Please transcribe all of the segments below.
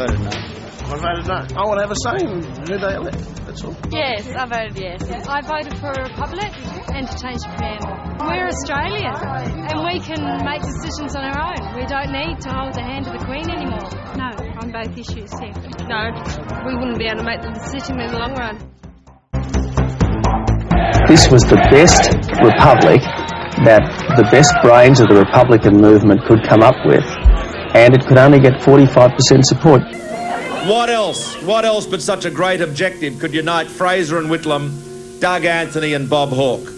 voted no. I voted no. I want to have a say in who they elect, that's all. Yes, I voted yes. I voted for a republic and to change the preamble. We're Australian and we can make decisions on our own. We don't need to hold the hand of the Queen anymore. No, on both issues, yeah. No, we wouldn't be able to make the decision in the long run. This was the best republic that the best brains of the Republican movement could come up with, and it could only get 45% support. What else? What else but such a great objective could unite Fraser and Whitlam, Doug Anthony and Bob Hawke?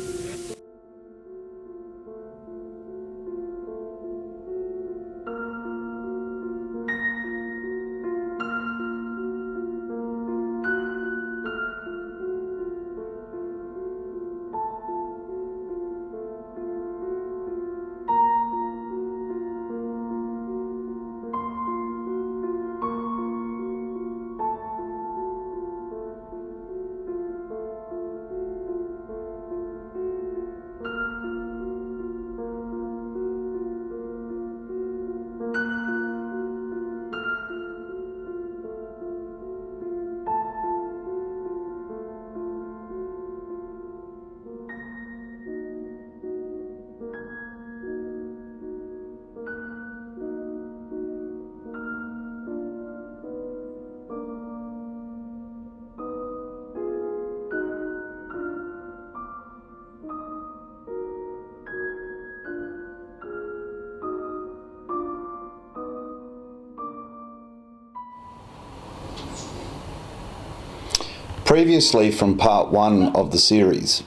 Previously from part 1 of the series,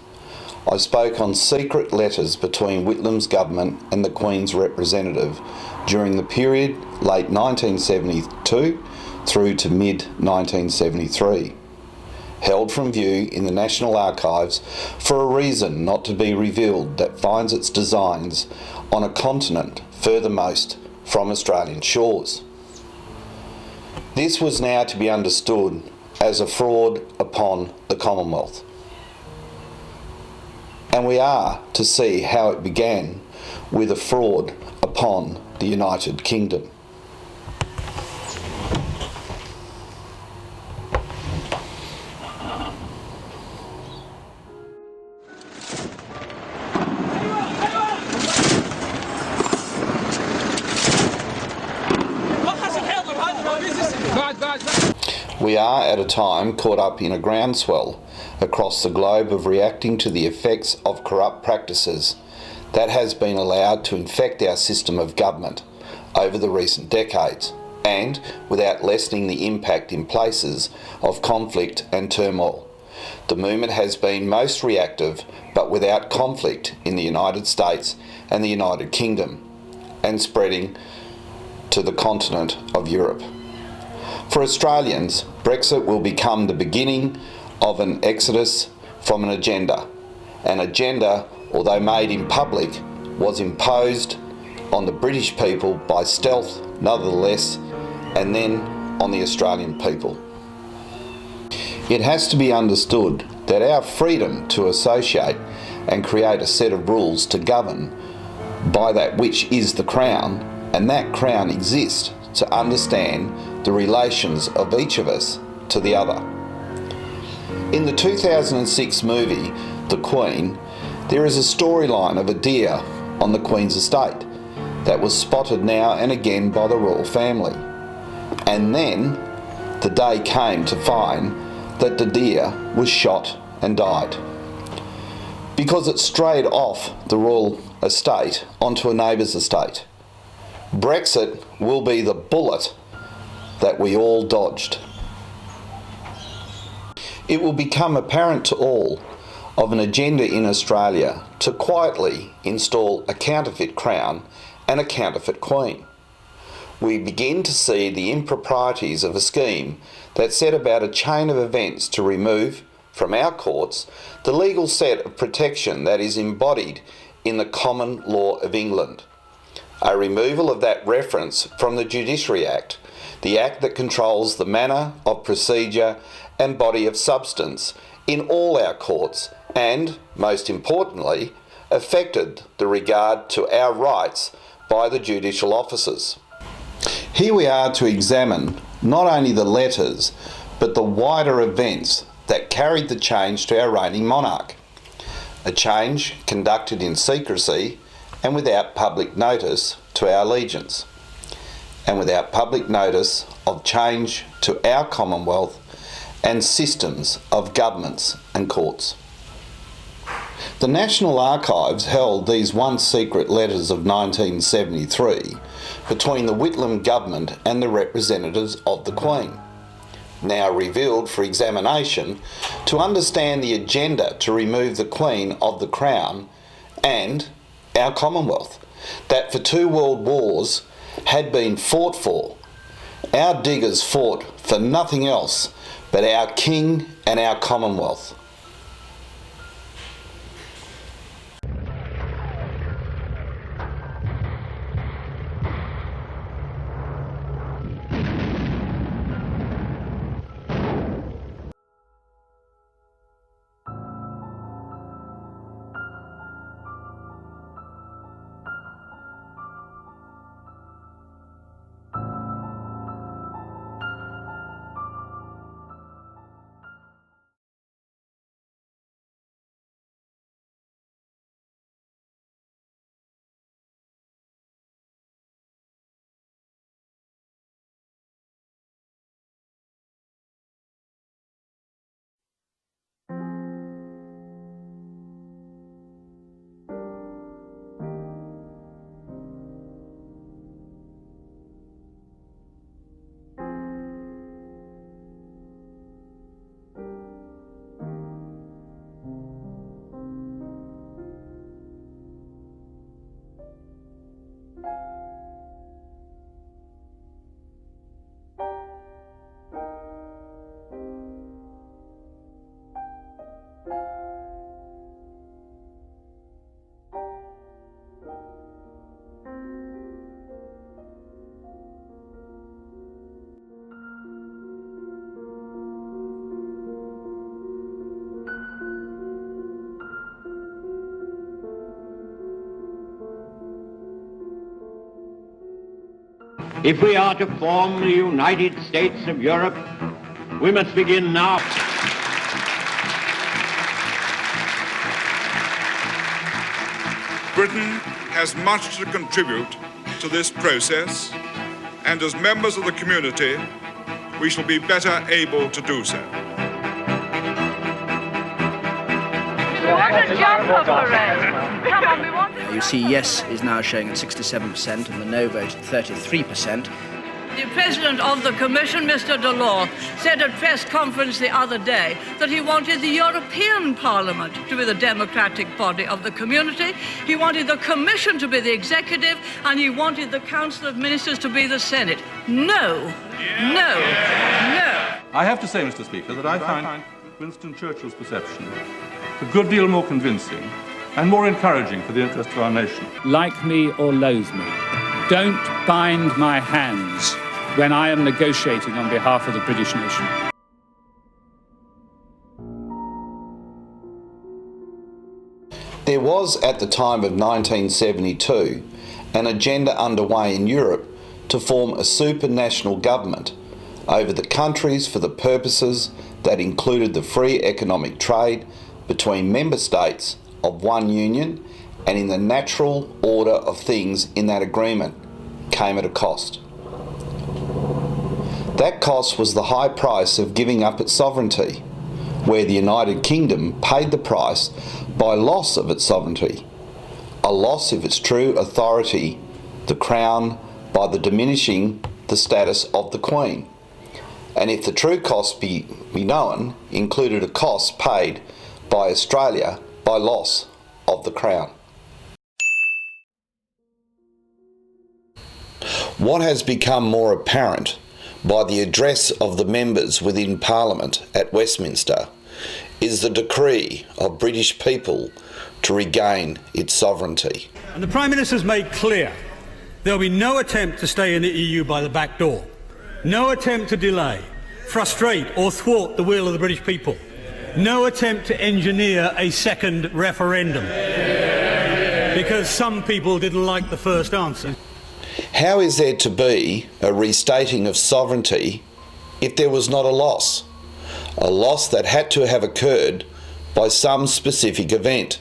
I spoke on secret letters between Whitlam's government and the Queen's representative during the period late 1972 through to mid-1973, held from view in the National Archives for a reason not to be revealed that finds its designs on a continent furthermost from Australian shores. This was now to be understood as a fraud upon the Commonwealth. And we are to see how it began with a fraud upon the United Kingdom. We are at a time caught up in a groundswell across the globe of reacting to the effects of corrupt practices that has been allowed to infect our system of government over the recent decades, and without lessening the impact in places of conflict and turmoil. The movement has been most reactive, but without conflict in the United States and the United Kingdom, and spreading to the continent of Europe. For Australians, Brexit will become the beginning of an exodus from an agenda. An agenda, although made in public, was imposed on the British people by stealth, nonetheless, and then on the Australian people. It has to be understood that our freedom to associate and create a set of rules to govern by that which is the Crown, and that Crown exists to understand the relations of each of us to the other. In the 2006 movie, The Queen, there is a storyline of a deer on the Queen's estate that was spotted now and again by the royal family. And then the day came to find that the deer was shot and died because it strayed off the royal estate onto a neighbour's estate. Brexit will be the bullet that we all dodged. It will become apparent to all of an agenda in Australia to quietly install a counterfeit crown and a counterfeit queen. We begin to see the improprieties of a scheme that set about a chain of events to remove from our courts the legal set of protection that is embodied in the common law of England. A removal of that reference from the Judiciary Act, the act that controls the manner of procedure and body of substance in all our courts, and, most importantly, affected the regard to our rights by the judicial officers. Here we are to examine not only the letters, but the wider events that carried the change to our reigning monarch. A change conducted in secrecy and without public notice to our allegiance, and without public notice of change to our Commonwealth and systems of governments and courts. The National Archives held these once secret letters of 1973 between the Whitlam government and the representatives of the Queen, now revealed for examination, to understand the agenda to remove the Queen of the Crown and our Commonwealth, that for 2 world wars had been fought for. Our diggers fought for nothing else but our King and our Commonwealth. If we are to form the United States of Europe, we must begin now. Britain has much to contribute to this process, and as members of the community, we shall be better able to do so. What a jumper for us! Come on, we want You see, yes is now showing at 67% and the no vote at 33%. The President of the Commission, Mr. Delors, said at press conference the other day that he wanted the European Parliament to be the democratic body of the community, he wanted the Commission to be the executive, and he wanted the Council of Ministers to be the Senate. No, no, no. I have to say, Mr. Speaker, that I find Winston Churchill's perception a good deal more convincing and more encouraging for the interest of our nation. Like me or loathe me, don't bind my hands when I am negotiating on behalf of the British nation. There was, at the time of 1972, an agenda underway in Europe to form a supranational government over the countries for the purposes that included the free economic trade between member states of one union, and in the natural order of things in that agreement came at a cost. That cost was the high price of giving up its sovereignty, where the United Kingdom paid the price by loss of its sovereignty, a loss of its true authority, the Crown, by the diminishing the status of the Queen. And if the true cost be known, included a cost paid by Australia by loss of the Crown. What has become more apparent by the address of the members within Parliament at Westminster is the decree of British people to regain its sovereignty. And the Prime Minister has made clear there will be no attempt to stay in the EU by the back door, no attempt to delay, frustrate or thwart the will of the British people, no attempt to engineer a second referendum, because some people didn't like the first answer. How is there to be a restating of sovereignty if there was not a loss that had to have occurred by some specific event.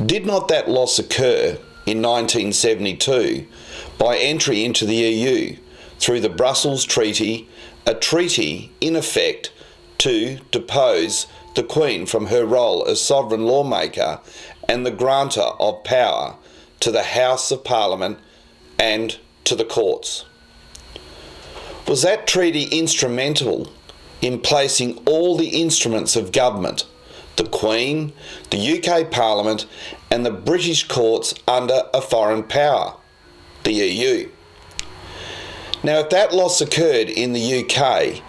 Did not that loss occur in 1972 by entry into the EU through the Brussels Treaty, a treaty in effect to depose the Queen from her role as sovereign lawmaker and the granter of power to the House of Parliament and to the courts? Was that treaty instrumental in placing all the instruments of government, the Queen, the UK Parliament and the British courts, under a foreign power, the EU? Now, if that loss occurred in the UK,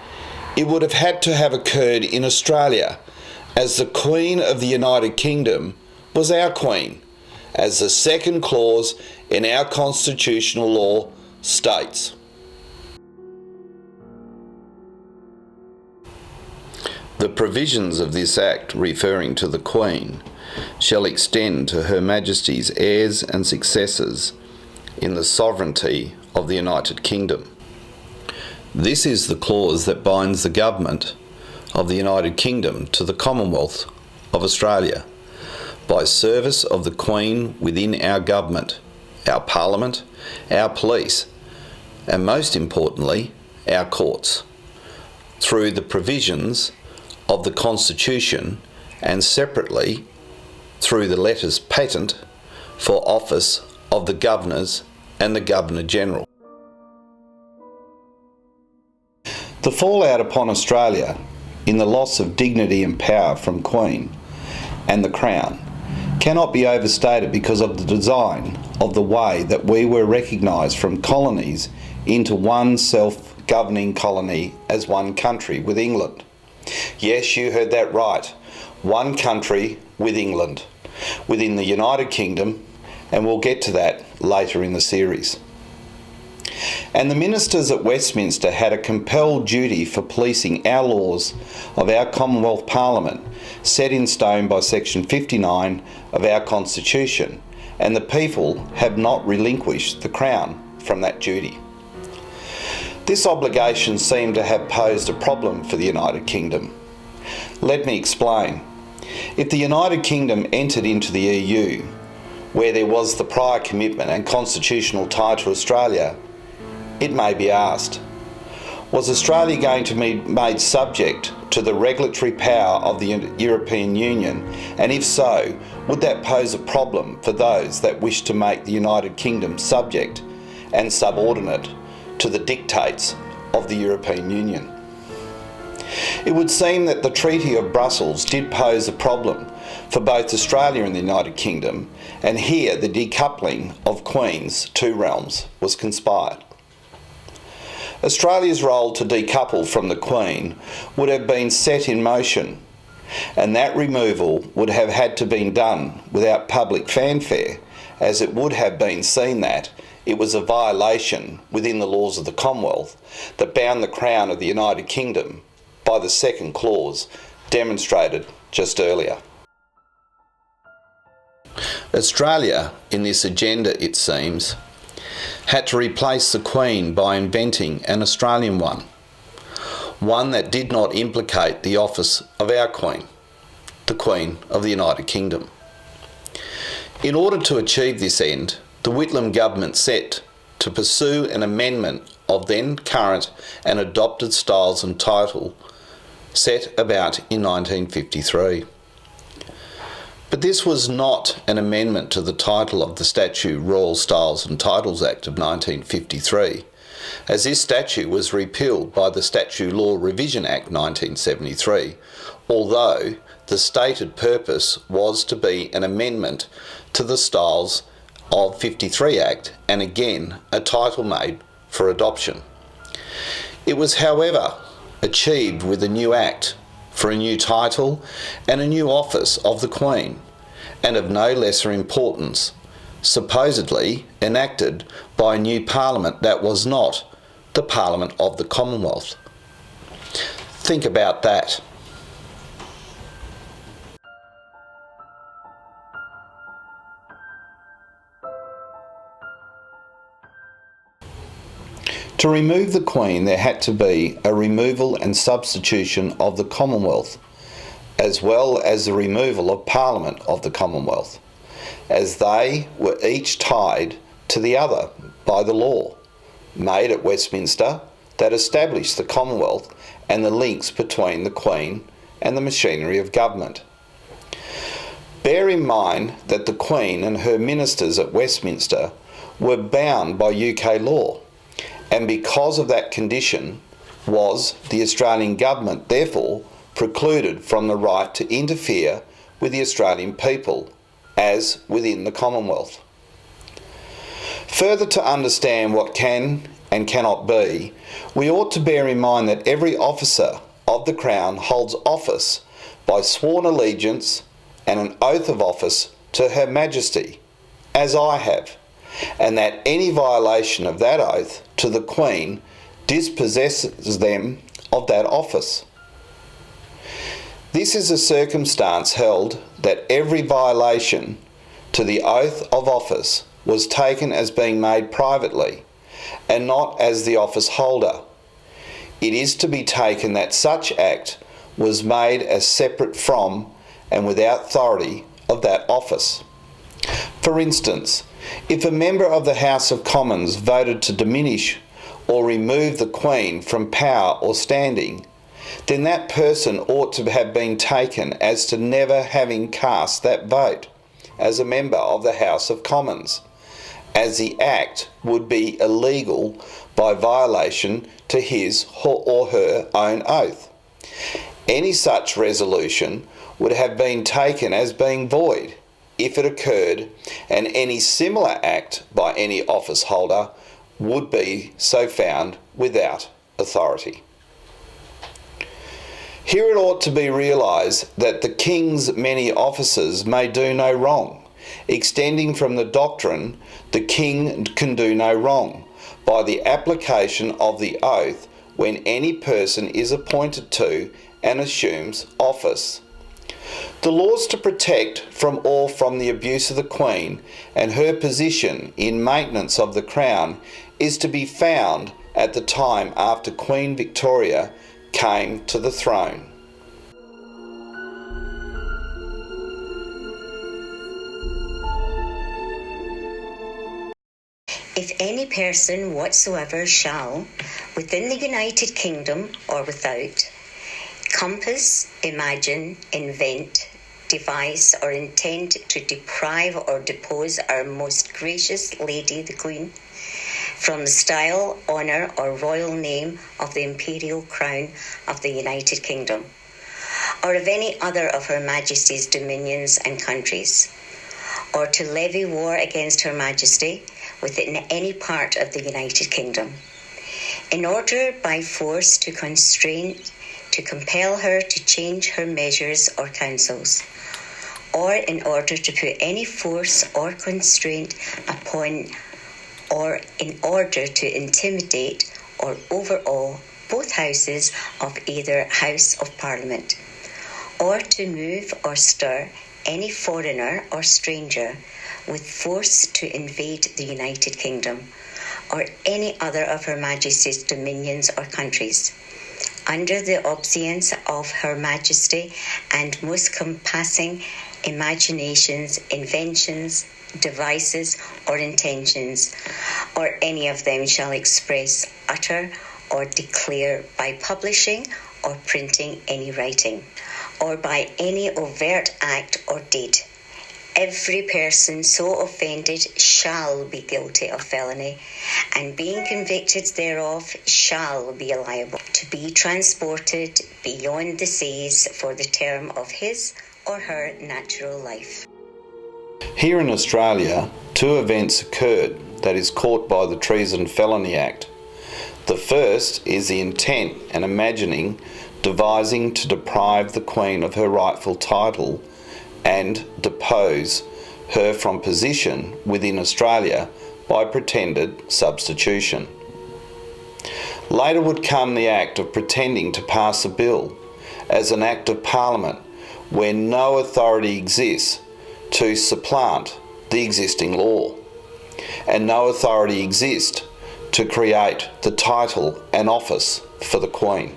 it would have had to have occurred in Australia, as the Queen of the United Kingdom was our Queen, as the second clause in our constitutional law states. The provisions of this Act referring to the Queen shall extend to Her Majesty's heirs and successors in the sovereignty of the United Kingdom. This is the clause that binds the government of the United Kingdom to the Commonwealth of Australia by service of the Queen within our government, our Parliament, our police, and most importantly, our courts, through the provisions of the Constitution and separately through the letters patent for office of the Governors and the Governor-General. The fallout upon Australia in the loss of dignity and power from Queen and the Crown cannot be overstated because of the design of the way that we were recognised from colonies into one self-governing colony as one country with England. Yes, you heard that right. One country with England within the United Kingdom, and we'll get to that later in the series. And the ministers at Westminster had a compelled duty for policing our laws of our Commonwealth Parliament, set in stone by Section 59 of our Constitution, and the people have not relinquished the Crown from that duty. This obligation seemed to have posed a problem for the United Kingdom. Let me explain. If the United Kingdom entered into the EU, where there was the prior commitment and constitutional tie to Australia, it may be asked, was Australia going to be made subject to the regulatory power of the European Union? And if so, would that pose a problem for those that wish to make the United Kingdom subject and subordinate to the dictates of the European Union? It would seem that the Treaty of Brussels did pose a problem for both Australia and the United Kingdom, and here the decoupling of Queen's two realms was conspired. Australia's role to decouple from the Queen would have been set in motion, and that removal would have had to be done without public fanfare, as it would have been seen that it was a violation within the laws of the Commonwealth that bound the Crown of the United Kingdom by the second clause demonstrated just earlier. Australia, in this agenda it seems, had to replace the Queen by inventing an Australian one that did not implicate the office of our Queen, the Queen of the United Kingdom. In order to achieve this end, the Whitlam government set to pursue an amendment of then current and adopted styles and title set about in 1953. But this was not an amendment to the title of the Statute Royal Styles and Titles Act of 1953, as this statute was repealed by the Statute Law Revision Act 1973, although the stated purpose was to be an amendment to the Styles of 53 Act, and again a title made for adoption. It was, however, achieved with a new Act for a new title and a new office of the Queen, and of no lesser importance, supposedly enacted by a new Parliament that was not the Parliament of the Commonwealth. Think about that. To remove the Queen, there had to be a removal and substitution of the Commonwealth, as well as the removal of Parliament of the Commonwealth, as they were each tied to the other by the law made at Westminster that established the Commonwealth and the links between the Queen and the machinery of government. Bear in mind that the Queen and her ministers at Westminster were bound by UK law, and because of that condition was the Australian government therefore precluded from the right to interfere with the Australian people as within the Commonwealth. Further, to understand what can and cannot be, we ought to bear in mind that every officer of the Crown holds office by sworn allegiance and an oath of office to Her Majesty, as I have, and that any violation of that oath to the Queen dispossesses them of that office. This is a circumstance held that every violation to the oath of office was taken as being made privately and not as the office holder. It is to be taken that such act was made as separate from and without authority of that office. For instance, if a member of the House of Commons voted to diminish or remove the Queen from power or standing, then that person ought to have been taken as to never having cast that vote as a member of the House of Commons, as the act would be illegal by violation to his or her own oath. Any such resolution would have been taken as being void if it occurred, and any similar act by any office holder would be so found without authority. Here it ought to be realised that the King's many officers may do no wrong, extending from the doctrine the King can do no wrong, by the application of the oath when any person is appointed to and assumes office. The laws to protect from the abuse of the Queen and her position in maintenance of the Crown is to be found at the time after Queen Victoria came to the throne. If any person whatsoever shall, within the United Kingdom or without, compass, imagine, invent, devise, or intend to deprive or depose our most gracious Lady the Queen from the style, honour, or royal name of the imperial crown of the United Kingdom, or of any other of Her Majesty's dominions and countries, or to levy war against Her Majesty within any part of the United Kingdom, in order by force to constrain, to compel her to change her measures or counsels, or in order to put any force or constraint upon, or in order to intimidate or overawe both houses of either House of Parliament, or to move or stir any foreigner or stranger with force to invade the United Kingdom, or any other of Her Majesty's dominions or countries, under the obedience of Her Majesty and most compassing imaginations, inventions, devices, or intentions, or any of them shall express, utter, or declare by publishing or printing any writing, or by any overt act or deed. Every person so offended shall be guilty of felony, and being convicted thereof shall be liable to be transported beyond the seas for the term of his or her natural life. Here in Australia, two events occurred that is caught by the Treason Felony Act. The first is the intent and imagining, devising to deprive the Queen of her rightful title and depose her from position within Australia by pretended substitution. Later would come the act of pretending to pass a bill as an act of Parliament where no authority exists to supplant the existing law, and no authority exists to create the title and office for the Queen.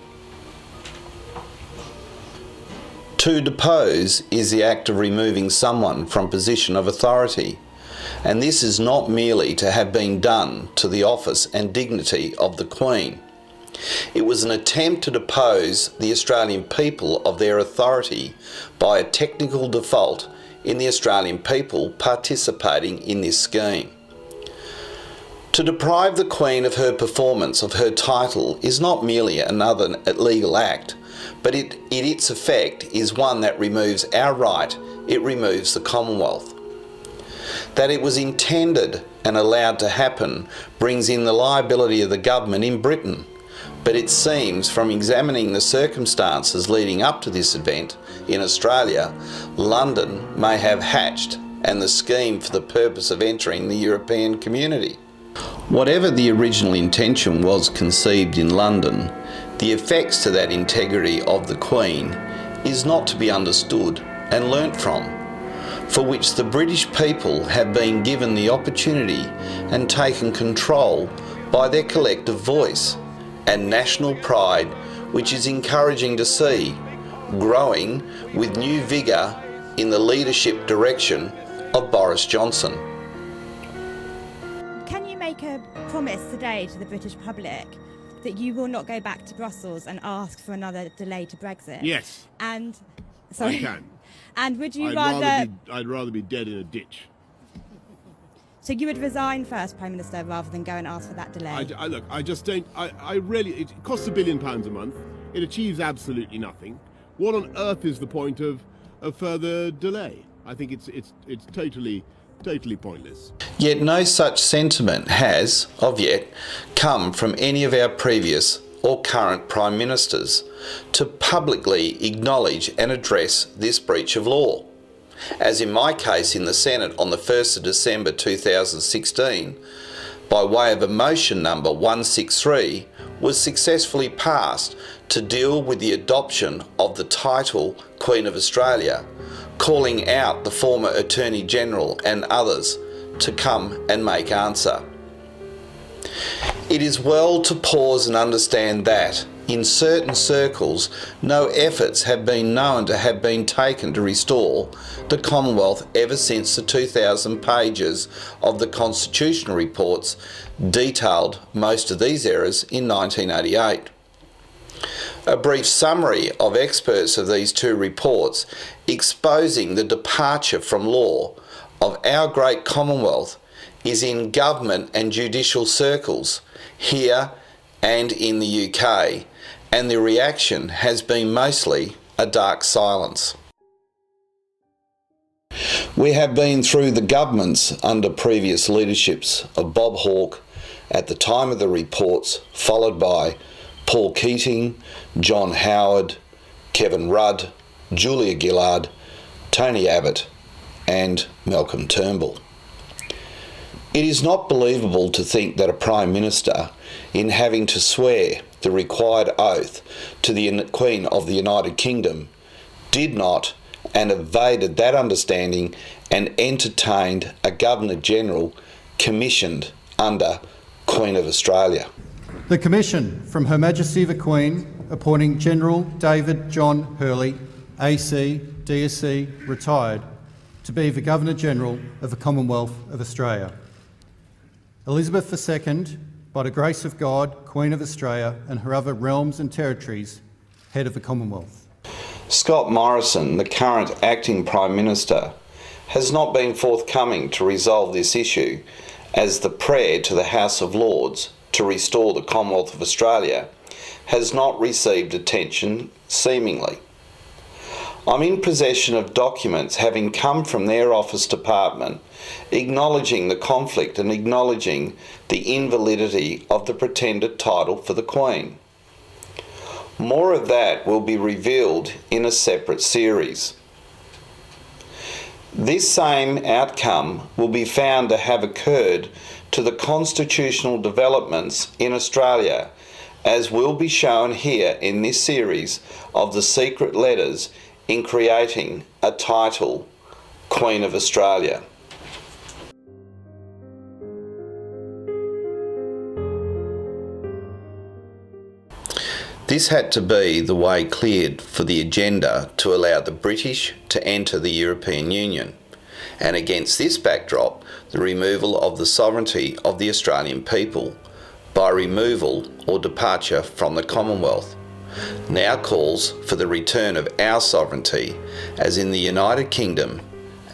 To depose is the act of removing someone from position of authority, and this is not merely to have been done to the office and dignity of the Queen. It was an attempt to depose the Australian people of their authority by a technical default in the Australian people participating in this scheme. To deprive the Queen of her performance of her title is not merely another legal act, but its effect is one that removes our right, it removes the Commonwealth. That it was intended and allowed to happen brings in the liability of the government in Britain, but it seems from examining the circumstances leading up to this event in Australia, London may have hatched and the scheme for the purpose of entering the European community. Whatever the original intention was conceived in London, the effects to that integrity of the Queen is not to be understood and learnt from, for which the British people have been given the opportunity and taken control by their collective voice and national pride, which is encouraging to see, growing with new vigour in the leadership direction of Boris Johnson. Can you make a promise today to the British public that you will not go back to Brussels and ask for another delay to Brexit? Yes. And sorry. I can. And would you I'd rather be dead in a ditch. So you would resign first, Prime Minister, rather than go and ask for that delay? Look, I just don't. I really. It costs £1 billion a month. It achieves absolutely nothing. What on earth is the point of further delay? I think it's totally pointless. Yet no such sentiment has, of yet, come from any of our previous or current Prime Ministers to publicly acknowledge and address this breach of law. As in my case in the Senate on the 1st of December 2016, by way of a motion number 163, was successfully passed to deal with the adoption of the title Queen of Australia, calling out the former Attorney General and others to come and make answer. It is well to pause and understand that, in certain circles, no efforts have been known to have been taken to restore the Commonwealth ever since the 2,000 pages of the constitutional reports detailed most of these errors in 1988. A brief summary of experts of these two reports exposing the departure from law of our great Commonwealth is in government and judicial circles here and in the UK, and the reaction has been mostly a dark silence. We have been through the governments under previous leaderships of Bob Hawke at the time of the reports, followed by Paul Keating, John Howard, Kevin Rudd, Julia Gillard, Tony Abbott and Malcolm Turnbull. It is not believable to think that a Prime Minister, in having to swear the required oath to the Queen of the United Kingdom, did not and evaded that understanding and entertained a Governor-General commissioned under Queen of Australia. The Commission from Her Majesty the Queen appointing General David John Hurley, AC, DSC, retired, to be the Governor-General of the Commonwealth of Australia. Elizabeth II, by the grace of God, Queen of Australia and her other realms and territories, Head of the Commonwealth. Scott Morrison, the current Acting Prime Minister, has not been forthcoming to resolve this issue, as the prayer to the House of Lords to restore the Commonwealth of Australia has not received attention, seemingly. I'm in possession of documents having come from their office department acknowledging the conflict and acknowledging the invalidity of the pretended title for the Queen. More of that will be revealed in a separate series. This same outcome will be found to have occurred to the constitutional developments in Australia, as will be shown here in this series of the secret letters in creating a title, Queen of Australia. This had to be the way cleared for the agenda to allow the British to enter the European Union, and against this backdrop, the removal of the sovereignty of the Australian people by removal or departure from the Commonwealth now calls for the return of our sovereignty, as in the United Kingdom,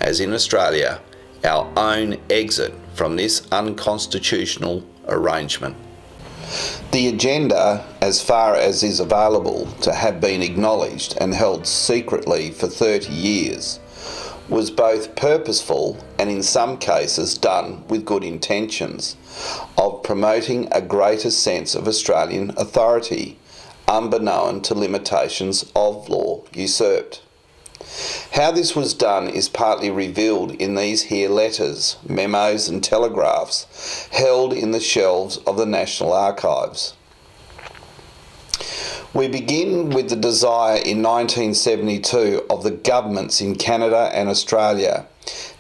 as in Australia, our own exit from this unconstitutional arrangement. The agenda, as far as is available to have been acknowledged and held secretly for 30 years, was both purposeful and in some cases done with good intentions of promoting a greater sense of Australian authority, unbeknown to limitations of law usurped. How this was done is partly revealed in these here letters, memos and telegraphs held in the shelves of the National Archives. We begin with the desire in 1972 of the governments in Canada and Australia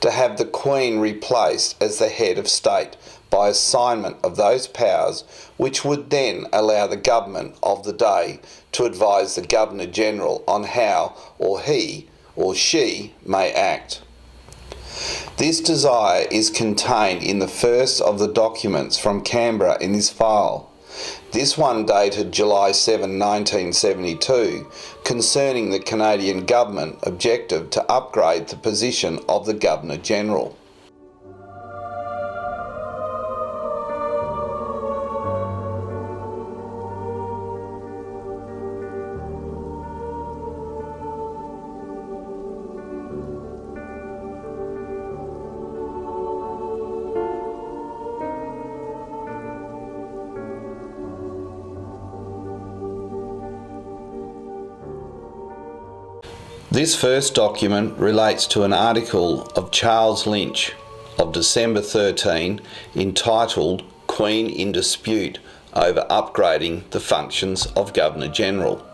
to have the Queen replaced as the head of state by assignment of those powers which would then allow the government of the day to advise the Governor-General on how or he or she may act. This desire is contained in the first of the documents from Canberra in this file. This one dated July 7, 1972, concerning the Canadian government objective to upgrade the position of the Governor-General. This first document relates to an article of Charles Lynch of December 13 entitled Queen in Dispute over Upgrading the Functions of Governor-General.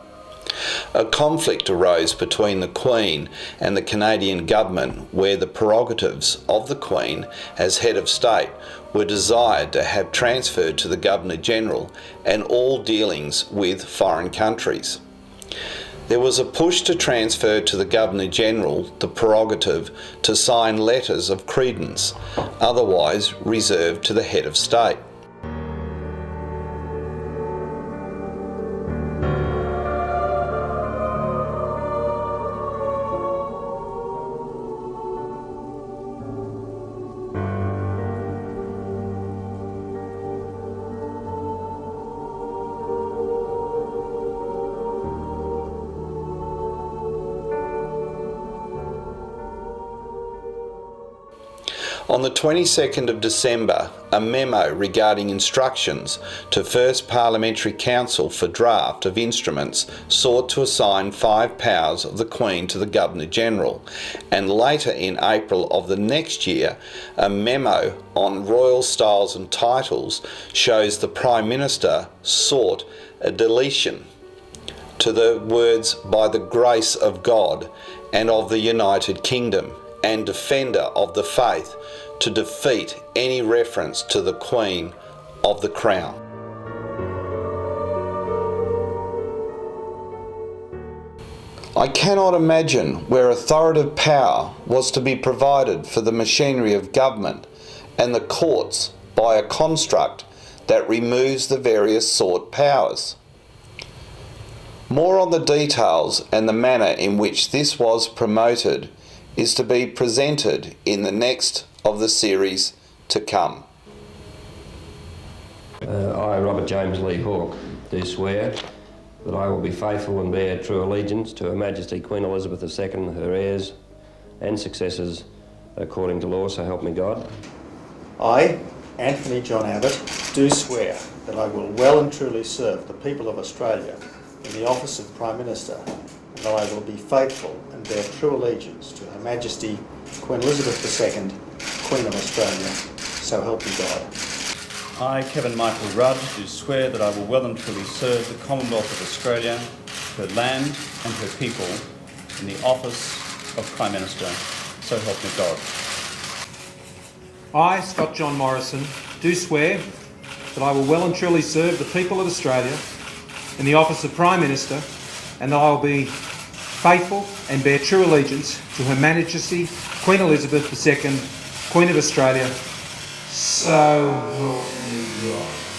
A conflict arose between the Queen and the Canadian government where the prerogatives of the Queen as head of state were desired to have transferred to the Governor-General and all dealings with foreign countries. There was a push to transfer to the Governor-General the prerogative to sign letters of credence, otherwise reserved to the head of state. On the 22nd of December, a memo regarding instructions to First Parliamentary Council for draft of instruments sought to assign 5 powers of the Queen to the Governor-General, and later in April of the next year, a memo on royal styles and titles shows the Prime Minister sought a deletion to the words "by the grace of God and of the United Kingdom and Defender of the Faith," to defeat any reference to the Queen of the Crown. I cannot imagine where authoritative power was to be provided for the machinery of government and the courts by a construct that removes the various sought powers. More on the details and the manner in which this was promoted is to be presented in the next of the series to come. I, Robert James Lee Hawke, do swear that I will be faithful and bear true allegiance to Her Majesty Queen Elizabeth II, her heirs and successors, according to law, so help me God. I, Anthony John Abbott, do swear that I will well and truly serve the people of Australia in the office of Prime Minister, and that I will be faithful and bear true allegiance to Her Majesty Queen Elizabeth II, Queen of Australia, so help me God. I, Kevin Michael Rudd, do swear that I will well and truly serve the Commonwealth of Australia, her land and her people, in the office of Prime Minister, so help me God. I, Scott John Morrison, do swear that I will well and truly serve the people of Australia in the office of Prime Minister, and that I will be faithful and bear true allegiance to Her Majesty Queen Elizabeth II, Queen of Australia. So help me God.